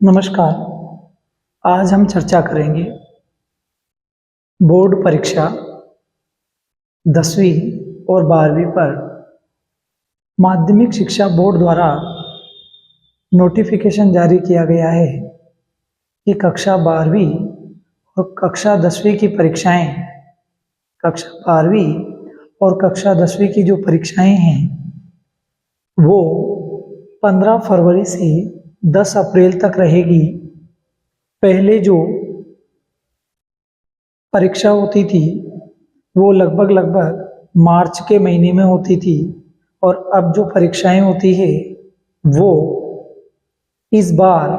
नमस्कार। आज हम चर्चा करेंगे बोर्ड परीक्षा 10वीं और 12वीं पर माध्यमिक शिक्षा बोर्ड द्वारा नोटिफिकेशन जारी किया गया है कि कक्षा 12वीं और कक्षा 10वीं की परीक्षाएं, कक्षा 12वीं और कक्षा 10वीं की जो परीक्षाएं हैं वो 15 फरवरी से 10 अप्रैल तक रहेगी। पहले जो परीक्षा होती थी वो लगभग मार्च के महीने में होती थी और अब जो परीक्षाएं होती है वो इस बार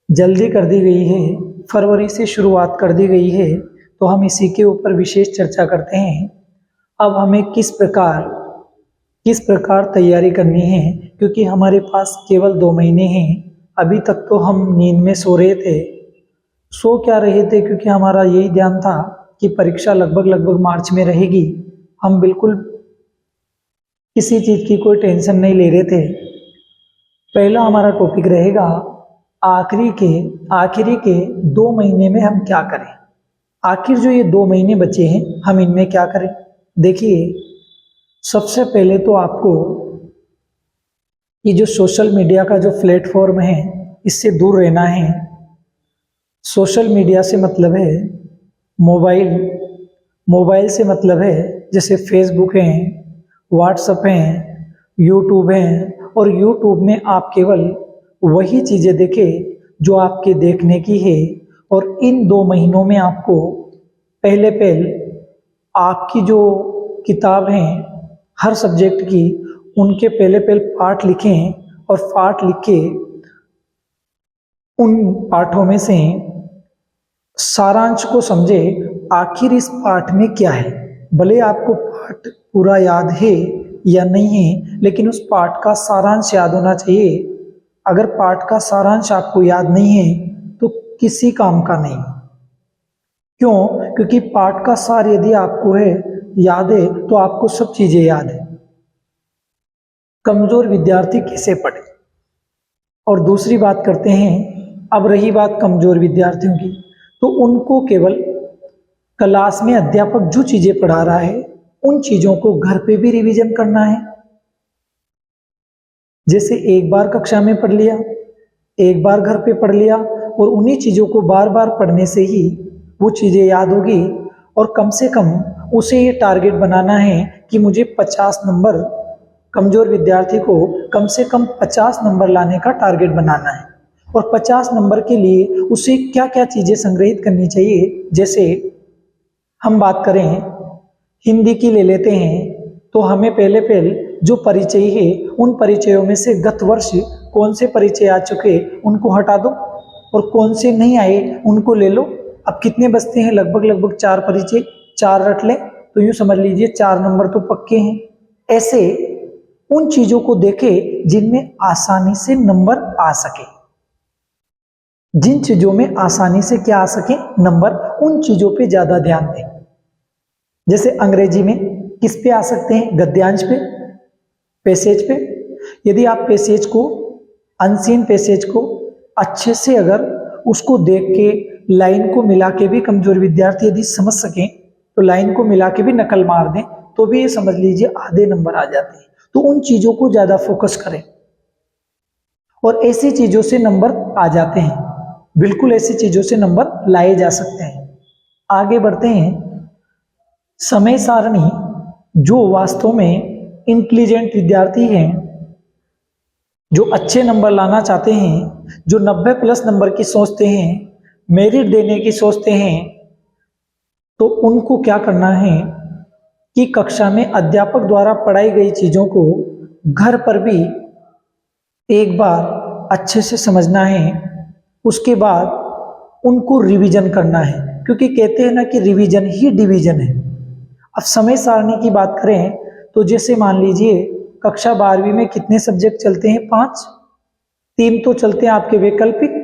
जल्दी कर दी गई है, फरवरी से शुरुआत कर दी गई है। तो हम इसी के ऊपर विशेष चर्चा करते हैं। अब हमें किस प्रकार तैयारी करनी है, क्योंकि हमारे पास केवल 2 महीने हैं। अभी तक तो हम नींद में सो रहे थे, सो क्या रहे थे, क्योंकि हमारा यही ध्यान था कि परीक्षा लगभग मार्च में रहेगी। हम बिल्कुल किसी चीज़ की कोई टेंशन नहीं ले रहे थे। पहला हमारा टॉपिक रहेगा आखिरी के 2 महीने में हम क्या करें। आखिर जो ये 2 महीने बचे हैं हम इनमें क्या करें। देखिए, सबसे पहले तो आपको ये जो सोशल मीडिया का जो प्लेटफॉर्म है इससे दूर रहना है। सोशल मीडिया से मतलब है मोबाइल से मतलब है जैसे फेसबुक है, व्हाट्सएप है, यूट्यूब है। और यूट्यूब में आप केवल वही चीज़ें देखें जो आपके देखने की है। और इन 2 महीनों में आपको पहले आपकी जो किताब हैं हर सब्जेक्ट की, उनके पहले पाठ लिखें और पाठ लिख के उन पाठों में से सारांश को समझे। आखिर इस पाठ में क्या है, भले आपको पाठ पूरा याद है या नहीं है, लेकिन उस पाठ का सारांश याद होना चाहिए। अगर पाठ का सारांश आपको याद नहीं है तो किसी काम का नहीं। क्यों? क्योंकि पाठ का सार यदि आपको याद है तो आपको सब चीजें याद है। कमजोर विद्यार्थी कैसे पढ़े। और दूसरी बात करते हैं, अब रही बात कमजोर विद्यार्थियों की, तो उनको केवल क्लास में अध्यापक जो चीजें पढ़ा रहा है उन चीजों को घर पे भी रिवीजन करना है। जैसे एक बार कक्षा में पढ़ लिया, एक बार घर पे पढ़ लिया, और उन्हीं चीजों को बार बार पढ़ने से ही वो चीजें याद होगी। और कम से कम उसे ये टारगेट बनाना है कि मुझे 50 नंबर, कमजोर विद्यार्थी को कम से कम 50 नंबर लाने का टारगेट बनाना है। और 50 नंबर के लिए उसे क्या क्या चीजें संग्रहित करनी चाहिए। जैसे हम बात करें हिंदी की ले लेते हैं, तो हमें पहले जो परिचय है उन परिचयों में से गत वर्ष कौन से परिचय आ चुके उनको हटा दो और कौन से नहीं आए उनको ले लो। अब कितने बचते हैं, लगभग 4 परिचय, 4 रट लें तो यूँ समझ लीजिए 4 नंबर तो पक्के हैं। ऐसे उन चीजों को देखें जिनमें आसानी से नंबर आ सके। जिन चीजों में आसानी से क्या आ सके नंबर, उन चीजों पे ज्यादा ध्यान दें। जैसे अंग्रेजी में किस पे आ सकते हैं, गद्यांश पे, पैसेज पे। यदि आप पैसेज को, अनसीन पैसेज को अच्छे से अगर उसको देख के लाइन को मिला के भी कमजोर विद्यार्थी यदि समझ सकें तो लाइन को मिला के भी नकल मार दें तो भी ये समझ लीजिए आधे नंबर आ जाते हैं। तो उन चीजों को ज्यादा फोकस करें और ऐसी चीजों से नंबर आ जाते हैं। बिल्कुल ऐसी चीजों से नंबर लाए जा सकते हैं। आगे बढ़ते हैं। समय सारणी, जो वास्तव में इंटेलिजेंट विद्यार्थी हैं, जो अच्छे नंबर लाना चाहते हैं, जो 90+ नंबर की सोचते हैं, मेरिट देने की सोचते हैं, तो उनको क्या करना है कि कक्षा में अध्यापक द्वारा पढ़ाई गई चीजों को घर पर भी एक बार अच्छे से समझना है। उसके बाद उनको रिवीजन करना है, क्योंकि कहते हैं ना कि रिवीजन ही डिवीजन है। अब समय सारणी की बात करें तो जैसे मान लीजिए कक्षा 12वीं में कितने सब्जेक्ट चलते हैं, 5। 3 तो चलते हैं आपके वैकल्पिक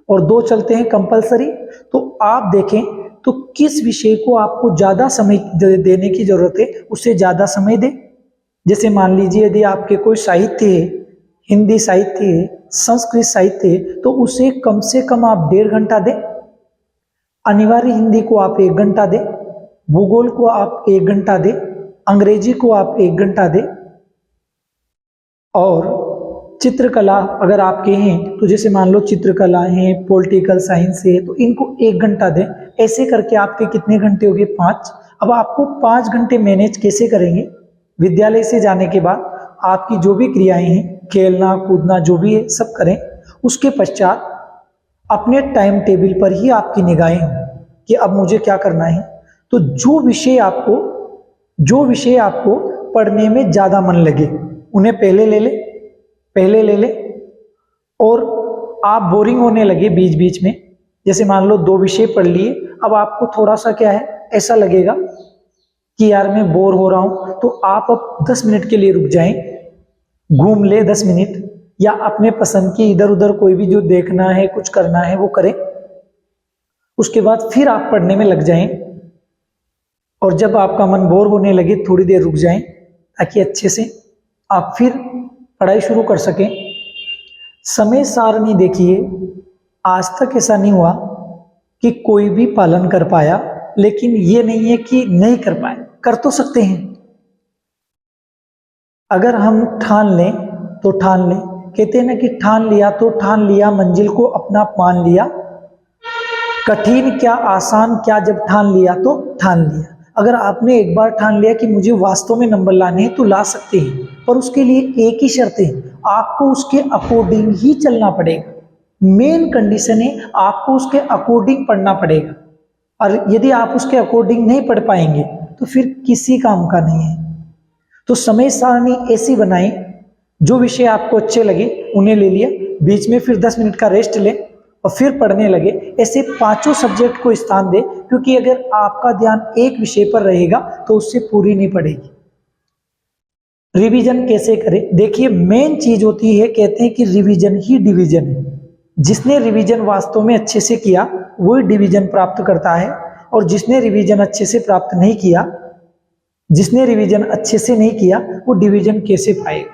और 2 चलते हैं कंपलसरी। तो आप देखें तो किस विषय को आपको ज्यादा समय देने की जरूरत है, उसे ज्यादा समय दें। जैसे मान लीजिए यदि आपके कोई साहित्य है, हिंदी साहित्य है, संस्कृत साहित्य है तो उसे कम से कम आप 1.5 घंटा दें। अनिवार्य हिंदी को आप 1 घंटा दें, भूगोल को आप 1 घंटा दें, अंग्रेजी को आप 1 घंटा दें, और चित्रकला अगर आपके हैं तो जैसे मान लो चित्रकला है, पॉलिटिकल साइंस है, तो इनको 1 घंटा दें। ऐसे करके आपके कितने घंटे हो गए? 5। अब आपको 5 घंटे मैनेज कैसे करेंगे? विद्यालय से जाने के बाद आपकी जो भी क्रियाएं हैं, खेलना कूदना जो भी है सब करें। उसके पश्चात अपने टाइम टेबल पर ही आपकी निगाहें हों कि अब मुझे क्या करना है। तो जो विषय आपको पढ़ने में ज़्यादा मन लगे उन्हें पहले ले ले। और आप बोरिंग होने लगे बीच बीच में, जैसे मान लो 2 विषय पढ़ लिए, अब आपको थोड़ा सा क्या है ऐसा लगेगा कि यार मैं बोर हो रहा हूं, तो आप अब 10 मिनट के लिए रुक जाएं, घूम ले 10 मिनट, या अपने पसंद की इधर उधर कोई भी जो देखना है कुछ करना है वो करें। उसके बाद फिर आप पढ़ने में लग जाएं, और जब आपका मन बोर होने लगे थोड़ी देर रुक जाएं ताकि अच्छे से आप फिर पढ़ाई शुरू कर सकें। समय सारणी देखिए, आज तक ऐसा नहीं हुआ कि कोई भी पालन कर पाया, लेकिन ये नहीं है कि नहीं कर पाए, कर तो सकते हैं। अगर हम ठान लें तो ठान लें, कहते हैं ना कि ठान लिया तो ठान लिया, मंजिल को अपना मान लिया, कठिन क्या आसान क्या, जब ठान लिया तो ठान लिया। अगर आपने एक बार ठान लिया कि मुझे वास्तव में नंबर लाने हैं तो ला सकते हैं, पर उसके लिए एक ही शर्त है, आपको उसके अकॉर्डिंग ही चलना पड़ेगा। मेन कंडीशन है आपको उसके अकॉर्डिंग पढ़ना पड़ेगा, और यदि आप उसके अकॉर्डिंग नहीं पढ़ पाएंगे तो फिर किसी काम का नहीं है। तो समय सारणी ऐसी बनाएं, जो विषय आपको अच्छे लगे उन्हें ले लिया, बीच में फिर 10 मिनट का रेस्ट लें और फिर पढ़ने लगे। ऐसे 5 सब्जेक्ट को स्थान दें, क्योंकि अगर आपका ध्यान एक विषय पर रहेगा तो उससे पूरी नहीं पड़ेगी। रिवीजन कैसे करें? देखिए, मेन चीज होती है, कहते हैं कि रिवीजन ही डिवीजन है। जिसने रिवीजन वास्तव में अच्छे से किया वही डिवीजन प्राप्त करता है, और जिसने रिवीजन अच्छे से प्राप्त नहीं किया, जिसने रिवीजन अच्छे से नहीं किया वो डिवीजन कैसे पाएगा?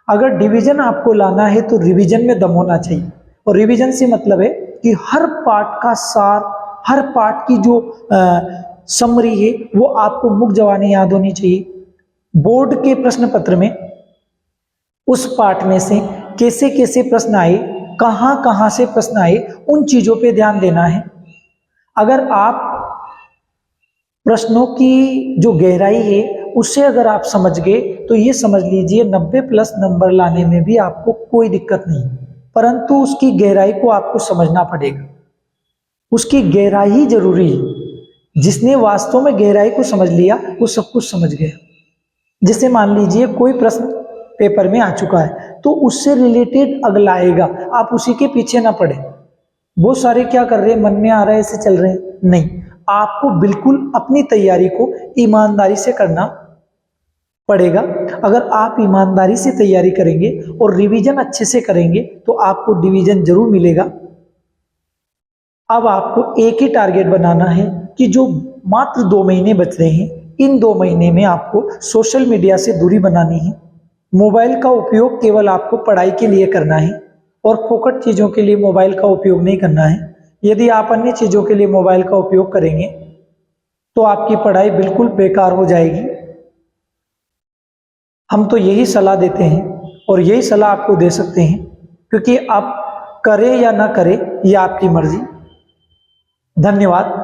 अगर डिवीजन आपको लाना है तो रिवीजन में दम होना चाहिए, और रिवीजन से मतलब है कि हर पार्ट का सार, हर पार्ट की जो समरी है वो आपको मुख जबानी याद होनी चाहिए। बोर्ड के प्रश्न पत्र में उस पार्ट में से कैसे कैसे प्रश्न आए, कहां कहां से प्रश्न आए, उन चीजों पे ध्यान देना है। अगर आप प्रश्नों की जो गहराई है उससे अगर आप समझ गए तो ये समझ लीजिए 90+ नंबर लाने में भी आपको कोई दिक्कत नहीं, परंतु उसकी गहराई को आपको समझना पड़ेगा। उसकी गहराई ही जरूरी है। जिसने वास्तव में गहराई को समझ लिया वो सब कुछ समझ गया। जैसे मान लीजिए कोई प्रश्न पेपर में आ चुका है तो उससे रिलेटेड अगला आएगा, आप उसी के पीछे ना पड़े। बहुत सारे क्या कर रहे हैं, मन में आ रहा है ऐसे चल रहे हैं, नहीं, आपको बिल्कुल अपनी तैयारी को ईमानदारी से करना पड़ेगा। अगर आप ईमानदारी से तैयारी करेंगे और रिवीजन अच्छे से करेंगे तो आपको डिवीजन जरूर मिलेगा। अब आपको एक ही टारगेट बनाना है कि जो मात्र 2 महीने बच रहे हैं, इन 2 महीने में आपको सोशल मीडिया से दूरी बनानी है। मोबाइल का उपयोग केवल आपको पढ़ाई के लिए करना है, और फोकट चीज़ों के लिए मोबाइल का उपयोग नहीं करना है। यदि आप अन्य चीज़ों के लिए मोबाइल का उपयोग करेंगे तो आपकी पढ़ाई बिल्कुल बेकार हो जाएगी। हम तो यही सलाह देते हैं और यही सलाह आपको दे सकते हैं, क्योंकि आप करें या ना करें ये आपकी मर्जी। धन्यवाद।